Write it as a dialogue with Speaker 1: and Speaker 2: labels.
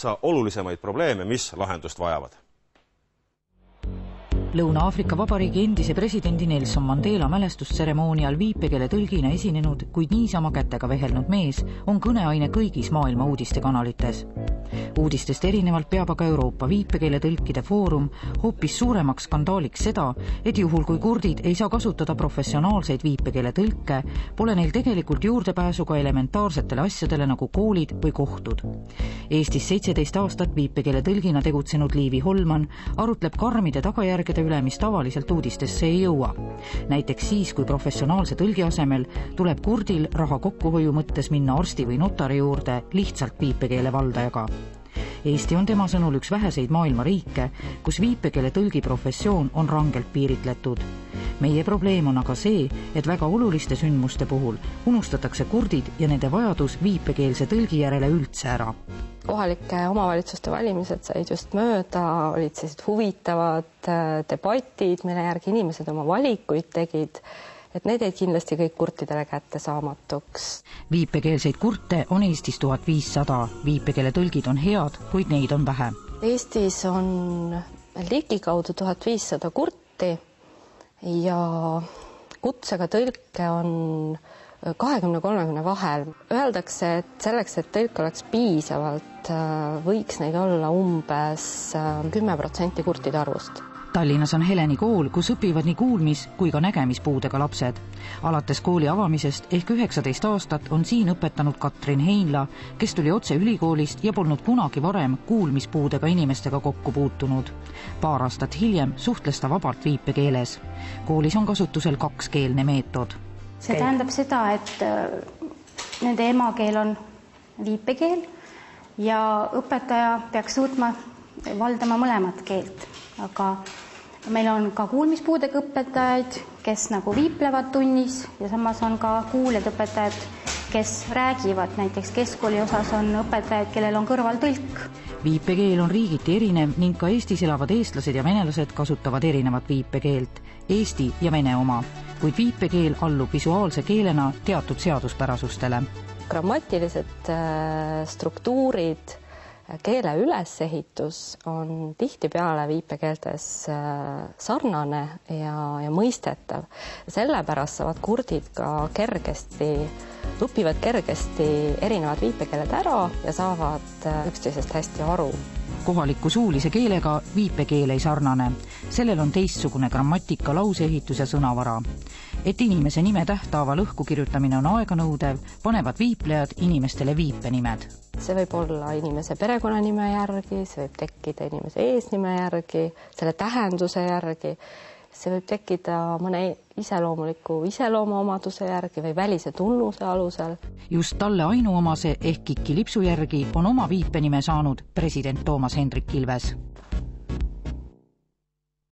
Speaker 1: 8 olulisemaid probleeme, mis lahendust vajavad.
Speaker 2: Lõuna-Aafrika Vabariigi endise presidendi Nelson Mandela mälestustseremoonial viipekeele tõlgina esinenud, kuid niisama kätega vehelnud mees on kõneaine kõigis maailma uudistekanalites. Uudistest erinevalt peab aga Euroopa viipekeele tõlkide foorum hoopis suuremaks skandaaliks seda, et juhul kui kurdid ei saa kasutada professionaalseid viipekeele tõlke, pole neil tegelikult juurdepääsu ka elementaarsetele asjadele nagu koolid või kohtud. Eestis 17 aastat viipekeele tõlgina tegutsenud Liivi Holman arutleb karmide tagajärgede üle, mis tavaliselt uudistesse ei jõua. Näiteks siis, kui professionaalse tõlgi asemel tuleb kurdil raha kokkuhoiu mõttes minna arsti või notari juurde lihtsalt viipekeele valdajaga. Eesti on tema sõnul üks väheseid maailma riike, kus viipekeele tõlgi professioon on rangelt piiritletud. Meie probleem on aga see, et väga oluliste sündmuste puhul unustatakse kurdid ja nende vajadus viipekeelse tõlgi järele üldse ära.
Speaker 3: Kohalike omavalitsuste valimised said just mööda, olid sellised huvitavad debatid, mille järgi inimesed oma valikuid tegid, et need jäid kindlasti kõik kurtidele kättesaamatuks.
Speaker 2: Viipekeelseid kurte on Eestis 1500, viipekeele tõlgid on head, kuid neid on vähe.
Speaker 3: Eestis on ligikaudu 1500 kurti ja kutsega tõlke on 20-30 vahel. Öeldakse, et selleks, et tõlk oleks piisavalt, võiks neid olla umbes 10% kurtide arvust.
Speaker 2: Tallinnas on Heleni kool, kus õpivad nii kuulmis- kui ka nägemispuudega lapsed. Alates kooli avamisest ehk 19 aastat on siin õpetanud Katrin Heinla, kes tuli otse ülikoolist ja polnud kunagi varem kuulmispuudega inimestega kokku puutunud. Paar aastat hiljem suhtles ta vabalt viipekeeles. Koolis on kasutusel kakskeelne meetod.
Speaker 4: See tähendab seda, et nende emakeel on viipekeel ja õpetaja peaks suutma valdama mõlemat keelt. Aga meil on ka kuulmispuudega õpetajaid, kes nagu viiplevad tunnis ja samas on ka kuuljad õpetajad, kes räägivad. Näiteks keskkooli osas on õpetajad, kellel on kõrval tõlk.
Speaker 2: Viipekeel on riigiti erinev ning ka Eestis elavad eestlased ja venelased kasutavad erinevat viipekeelt, Eesti ja Vene oma, kuid viipekeel allub visuaalse keelena teatud seaduspärasustele.
Speaker 3: Grammatilised struktuurid, keele ülesehitus on tihtipeale viipekeeltes sarnane ja mõistetav. Sellepärast saavad kurdid ka õpivad kergesti erinevad viipekeeled ära ja saavad üksteisest hästi aru.
Speaker 2: Kohaliku suulise keelega viipekeel ei sarnane. Sellel on teistsugune grammatika, lauseehitus ja sõnavara. Et inimese nime tähtaava lõhku kirjutamine on aeganõudev, panevad viiplejad inimestele viipenimed.
Speaker 3: See võib olla inimese perekonnanime järgi, see võib tekkida inimese eesnime järgi, selle tähenduse järgi, see võib tekkida mõne iseloomuliku iseloomuomaduse järgi või välise tunnuse alusel.
Speaker 2: Just talle ainuomase ehk Kiki Lipsu järgi on oma viipenime saanud president Toomas Hendrik Ilves.